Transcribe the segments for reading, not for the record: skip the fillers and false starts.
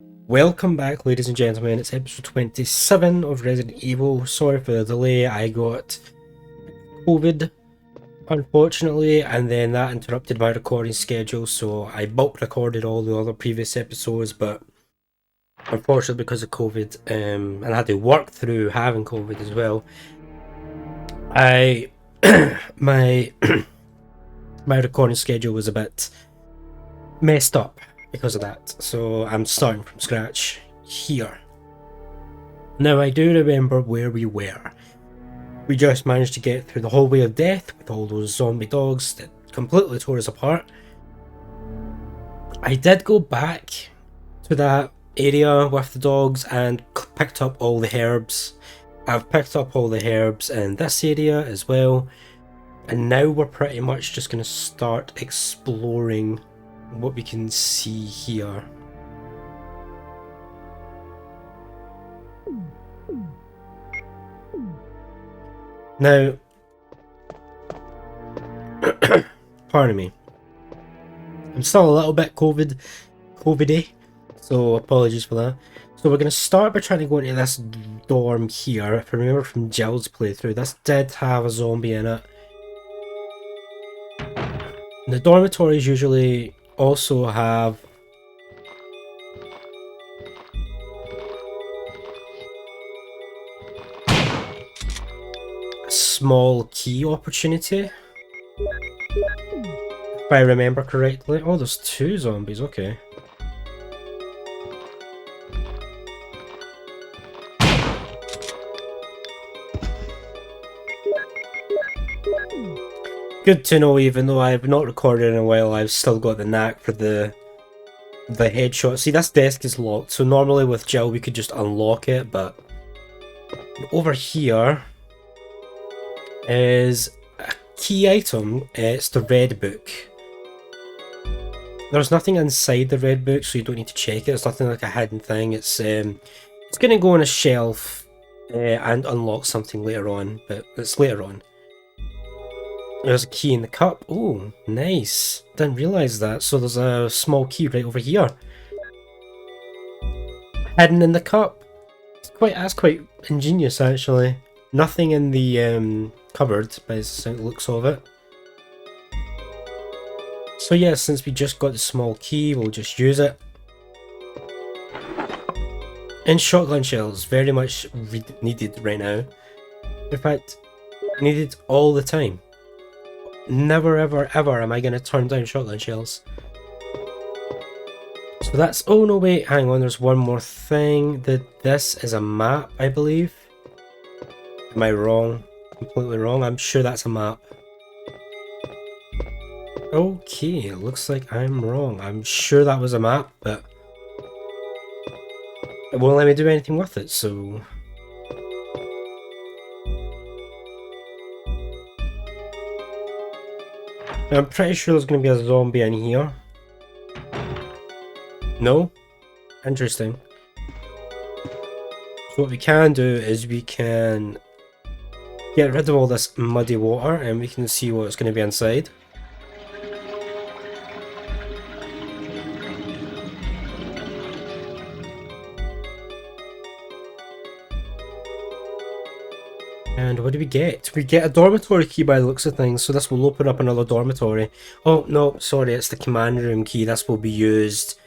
Welcome back, ladies and gentlemen. It's episode 27 of Resident Evil. Sorry for the delay. I got COVID, unfortunately, and then that interrupted my recording schedule, so I bulk recorded all the other previous episodes, but unfortunately because of COVID, and I had to work through having COVID as well, I my my recording schedule was a bit messed up because of that, so I'm starting from scratch here. Now, I do remember where we were. We just managed to get through the hallway of death with all those zombie dogs that completely tore us apart. I did go back to that area with the dogs and picked up all the herbs. I've picked up all the herbs in this area as well, and now we're pretty much just going to start exploring what we can see here. Now, pardon me, I'm still a little bit COVID-y, so apologies for that. So we're going to start by trying to go into this dorm here. If I remember from Jill's playthrough, this did have a zombie in it. The dormitories usually also have a small key opportunity, if I remember correctly. Oh, there's two zombies, okay. Good to know, even though I've not recorded in a while, I've still got the knack for the headshot. See, this desk is locked, so normally with Jill we could just unlock it, but over here is a key item. It's the red book. There's nothing inside the red book, so you don't need to check it. It's nothing like a hidden thing. It's going to go on a shelf and unlock something later on, but it's later on. There's a key in the cup. Oh, nice. Didn't realise that. So there's a small key right over here, hidden in the cup. That's quite ingenious, actually. Nothing in the cupboard by the looks of it. So yeah, since we just got the small key, we'll just use it. And shotgun shells, very much needed right now. In fact, needed all the time. Never ever ever am I going to turn down shotgun shells. So that's... oh no, wait, hang on, there's one more thing. This is a map, I believe. Am I wrong? Completely wrong? I'm sure that's a map. Okay, it looks like I'm wrong. I'm sure that was a map, but it won't let me do anything with it, so... I'm pretty sure there's going to be a zombie in here. No? Interesting. So what we can do is we can get rid of all this muddy water and we can see what's going to be inside. And what do we get? We get a dormitory key by the looks of things, so this will open up another dormitory. Oh, no, sorry, it's the command room key. This will be used...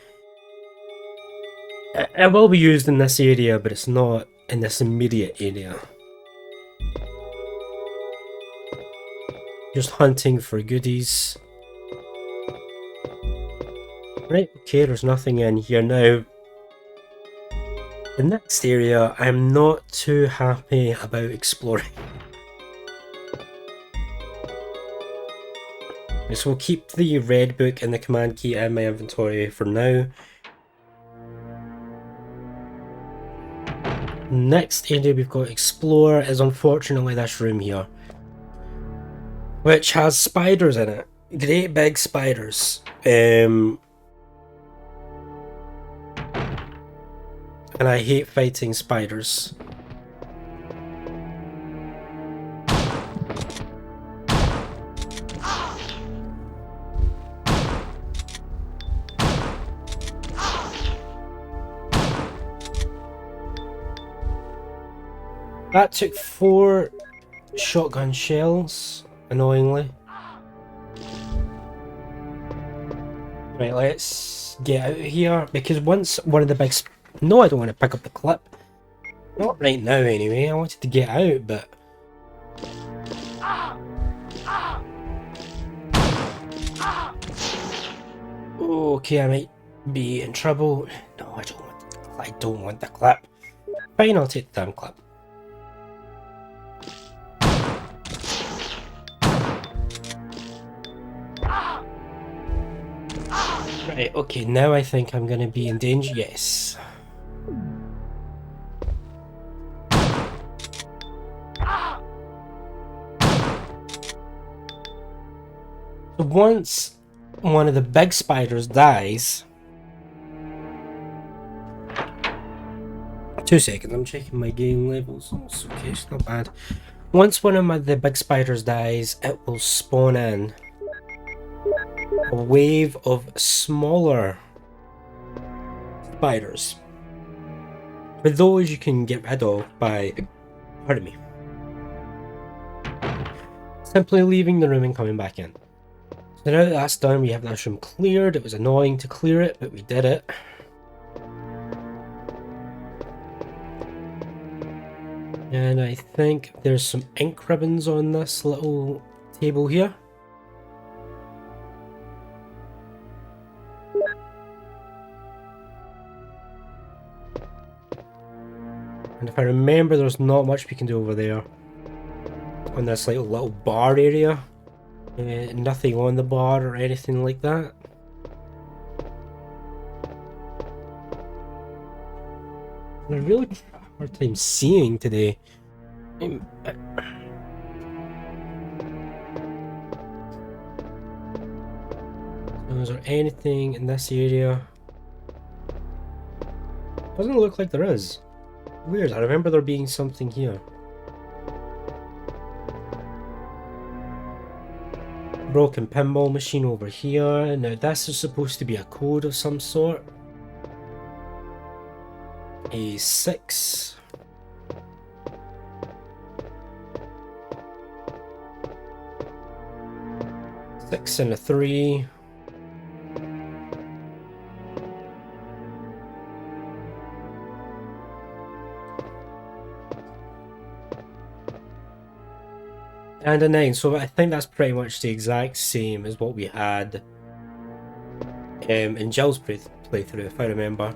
it will be used in this area, but it's not in this immediate area. Just hunting for goodies. Right, okay, there's nothing in here now. The next area, I'm not too happy about exploring. So we'll keep the red book and the command key in my inventory for now. Next area we've got to explore is unfortunately this room here, which has spiders in it. Great big spiders. And I hate fighting spiders. That took 4 shotgun shells, annoyingly. Right, let's get out of here, because once one of the big... No, I don't want to pick up the clip. Not right now, anyway. I wanted to get out, but... Okay, I might be in trouble. No, I don't want the clip. Fine, I'll take the damn clip. Right, okay, now I think I'm gonna be in danger. Yes. So once one of the big spiders dies... 2 seconds, I'm checking my game levels. It's okay, it's not bad. Once one of the big spiders dies, it will spawn in a wave of smaller spiders. But those you can get rid of by, pardon me, simply leaving the room and coming back in. So now that that's done, we have this room cleared. It was annoying to clear it, but we did it. And I think there's some ink ribbons on this little table here. And if I remember, there's not much we can do over there. On this like little bar area. Nothing on the bar or anything like that. And I really have a hard time seeing today. Is there anything in this area? Doesn't look like there is. Weird, I remember there being something here. Broken pinball machine over here. Now this is supposed to be a code of some sort. A 6. Six and a 3. And a 9, so I think that's pretty much the exact same as what we had in Jill's playthrough, if I remember.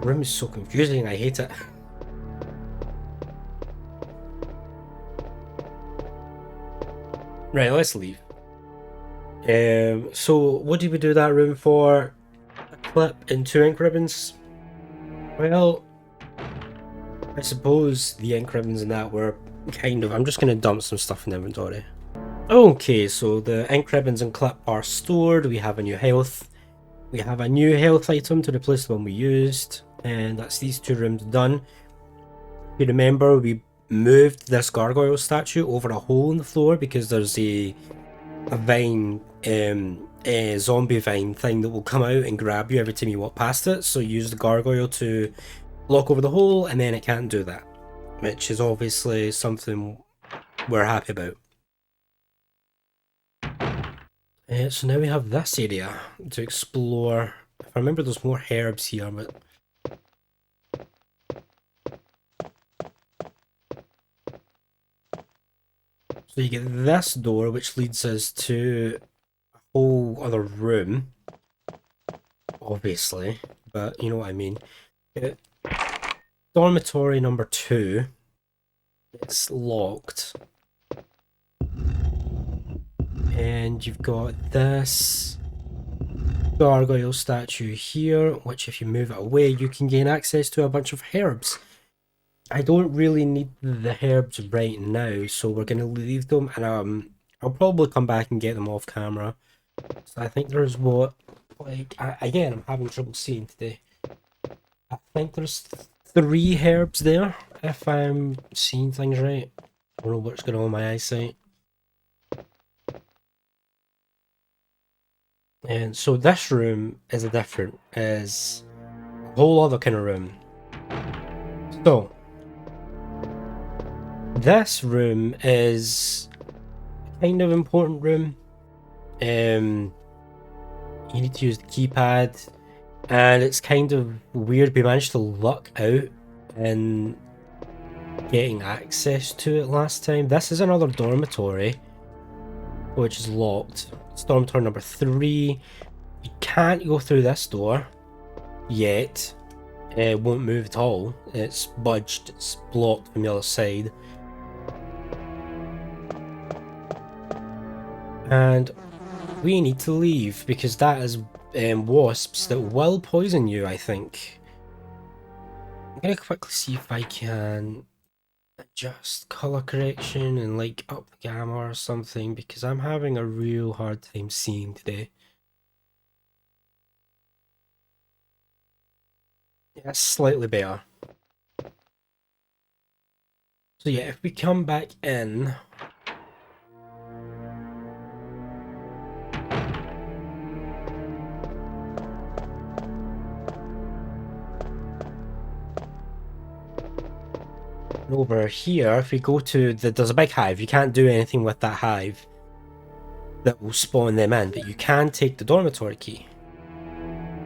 The room is so confusing, I hate it. Right, let's leave. So what did we do that room for? A clip and 2 ink ribbons? Well, I suppose the ink ribbons in that were kind of... I'm just going to dump some stuff in the inventory. Okay, so the ink ribbons and clip are stored. We have a new health. We have a new health item to replace the one we used. And that's these 2 rooms done. If you remember, we moved this gargoyle statue over a hole in the floor because there's a vine, a zombie vine thing that will come out and grab you every time you walk past it. So use the gargoyle to block over the hole, and then it can't do that, which is obviously something we're happy about. So now we have this area to explore. If I remember, there's more herbs here, but... So you get this door, which leads us to a whole other room, obviously, but you know what I mean. Dormitory number 2. It's locked. And you've got this gargoyle statue here, which if you move it away, you can gain access to a bunch of herbs. I don't really need the herbs right now, so we're going to leave them, and I'll probably come back and get them off camera. So I think there's what, like, again, I'm having trouble seeing today. I think there's 3 herbs there, if I'm seeing things right. I don't know what's going on with my eyesight. And so this room is is a whole other kind of room. So, This room is a kind of important room. You need to use the keypad, and it's kind of weird. We managed to luck out in getting access to it last time. This is another dormitory, which is locked. It's dormitory number 3. You can't go through this door yet. It won't move at all. It's budged. It's blocked from the other side. And we need to leave because that is wasps that will poison you, I think. I'm gonna quickly see if I can adjust color correction and like up the gamma or something, because I'm having a real hard time seeing today. Yeah, slightly better. So yeah, if we come back in, over here, if we go to there's a big hive. You can't do anything with that hive that will spawn them in, but you can take the dormitory key,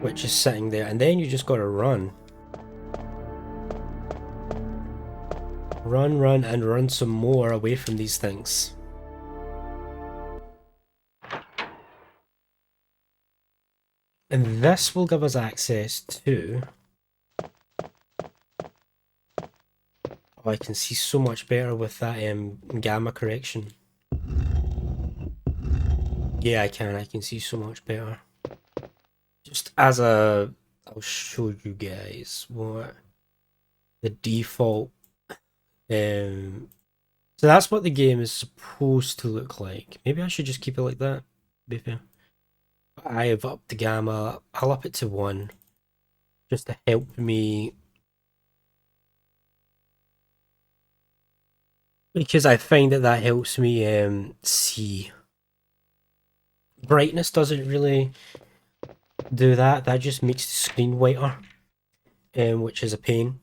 which is sitting there, and then you just gotta run. Run, and run some more away from these things. And this will give us access to... Oh, I can see so much better with that gamma correction. Yeah, I can see so much better. Just as a... I'll show you guys what the default... So that's what the game is supposed to look like. Maybe I should just keep it like that, to be fair. I have upped the gamma. I'll up it to 1 just to help me, because I find that helps me see. Brightness doesn't really do that. That just makes the screen whiter, which is a pain.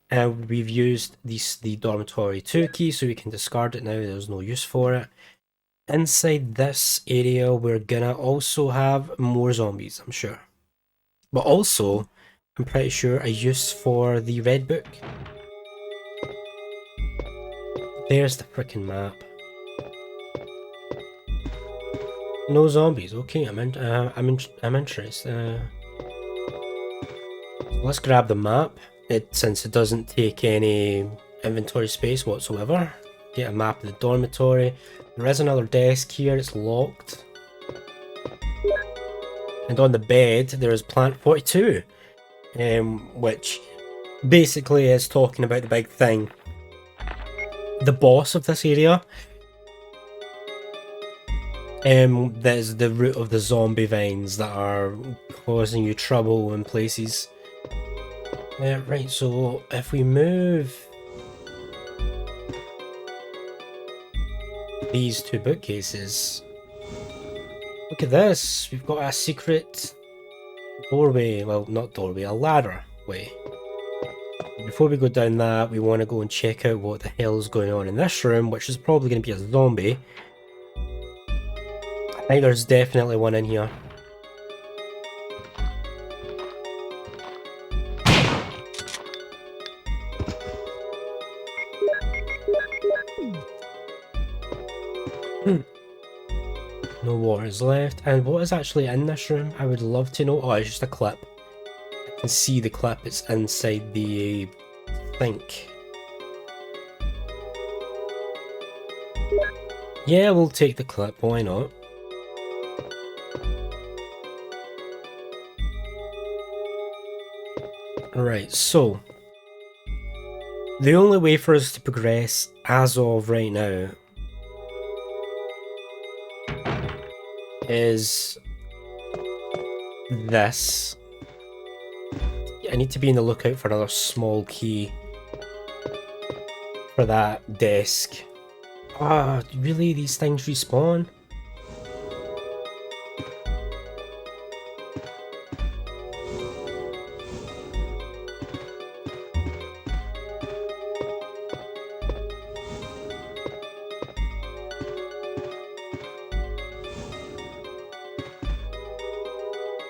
And we've used the dormitory 2 key, so we can discard it now. There's no use for it. Inside this area, we're gonna also have more zombies, I'm sure. But also, I'm pretty sure a use for the red book. There's the frickin' map. No zombies. Okay, I'm interested. Let's grab the map. Since it doesn't take any inventory space whatsoever. Get a map of the dormitory. There is another desk here. It's locked. And on the bed there is Plant 42, which basically is talking about the big thing. The boss of this area. That is the root of the zombie vines that are causing you trouble in places. Right, so if we move these 2 bookcases, look at this. We've got a secret doorway. Well, not doorway, a ladder way. Before we go down that, we want to go and check out what the hell is going on in this room, which is probably going to be a zombie. I think there's definitely one in here. No water is left. And what is actually in this room? I would love to know. Oh, it's just a clip. I can see the clip. It's inside the sink. Yeah, we'll take the clip. Why not? Right, so the only way for us to progress as of right now is this. I need to be in the lookout for another small key for that desk. Ah, really? These things respawn?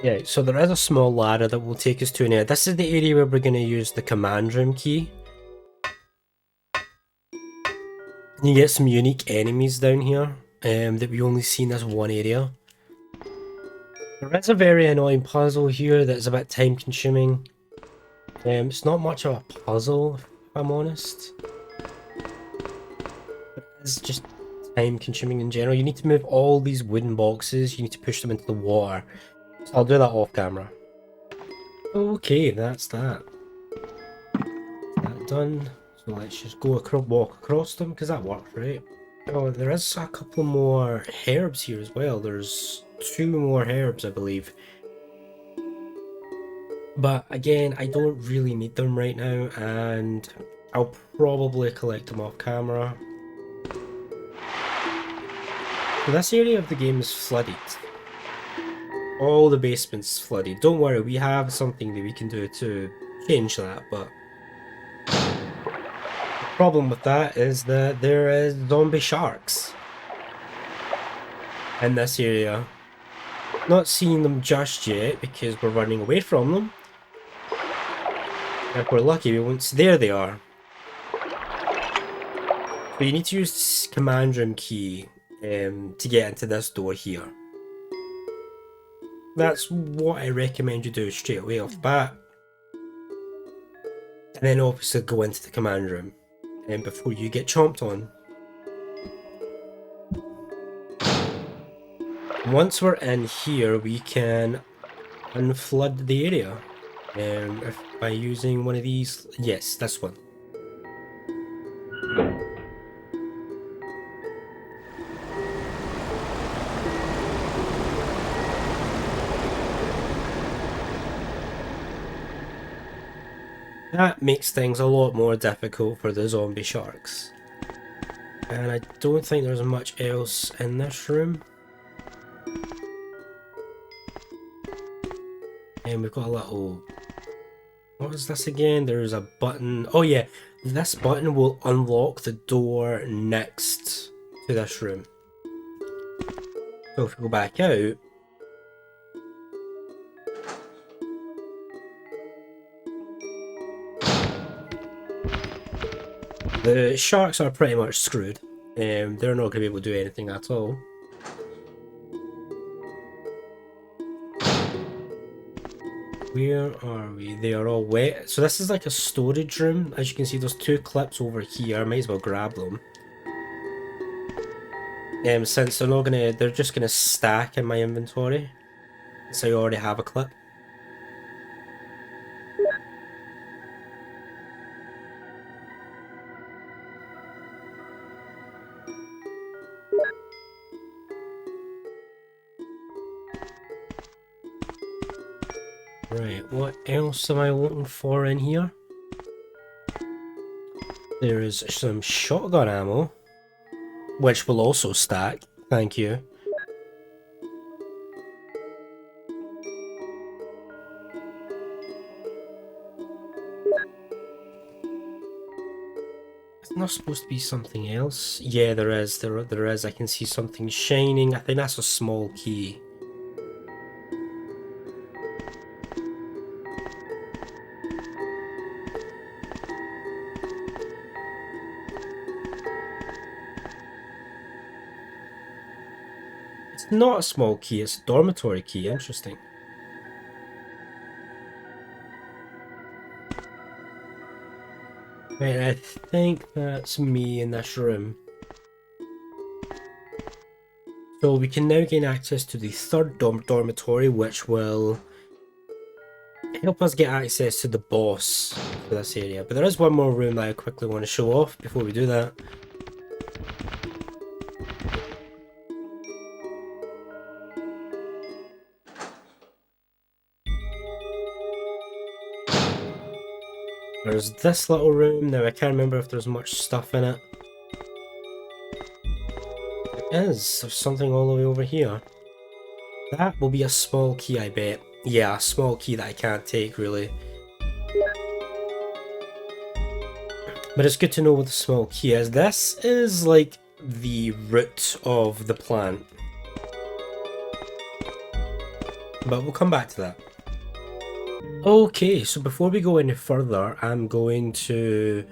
Yeah, so there is a small ladder that will take us to an area. This is the area where we're going to use the command room key. You get some unique enemies down here that we only see in this one area. There is a very annoying puzzle here that's a bit time consuming. It's not much of a puzzle, if I'm honest. It's just time consuming in general. You need to move all these wooden boxes, you need to push them into the water. So I'll do that off camera. Okay, that's that. That done. So let's just go walk across them, because that worked, right? Oh, there is a couple more herbs here as well. There's 2 more herbs, I believe. But again, I don't really need them right now, and I'll probably collect them off camera. So this area of the game is flooded. All the basement's flooded. Don't worry, we have something that we can do to change that, but the problem with that is that there is zombie sharks in this area. Not seeing them just yet because we're running away from them. If we're lucky, we won't see. There they are. So you need to use the command room key to get into this door here. That's what I recommend you do straight away off the bat. And then obviously go into the command room before you get chomped on. Once we're in here, we can unflood the area by using one of these. Yes, this one. That makes things a lot more difficult for the zombie sharks. And I don't think there's much else in this room. And we've got a little... What is this again? There's a button. Oh yeah, this button will unlock the door next to this room. So if we go back out... The sharks are pretty much screwed. They're not going to be able to do anything at all. Where are we? They are all wet. So this is like a storage room. As you can see, there's 2 clips over here. I might as well grab them. Since they're not gonna, they're just gonna stack in my inventory. So I already have a clip. Right, what else am I looking for in here? There is some shotgun ammo, which will also stack, thank you. Isn't there supposed to be something else? Yeah, there is, there is. I can see something shining. I think that's a small key. It's not a small key, it's a dormitory key. Interesting. Right, I think that's me in this room. So we can now gain access to the 3rd dormitory, which will help us get access to the boss for this area. But there is one more room that I quickly want to show off before we do that. There's this little room. Now I can't remember if there's much stuff in it. There is. There's something all the way over here. That will be a small key, I bet. Yeah, a small key that I can't take, really. But it's good to know what the small key is. This is like the root of the plant. but we'll come back to that. Okay, so before we go any further, I'm going to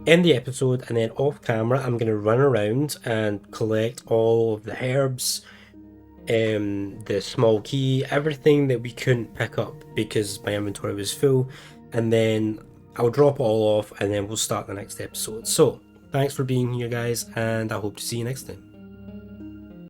end the episode, and then off camera I'm going to run around and collect all of the herbs, the small key, everything that we couldn't pick up because my inventory was full, and then I'll drop it all off and then we'll start the next episode. So thanks for being here, guys, and I hope to see you next time.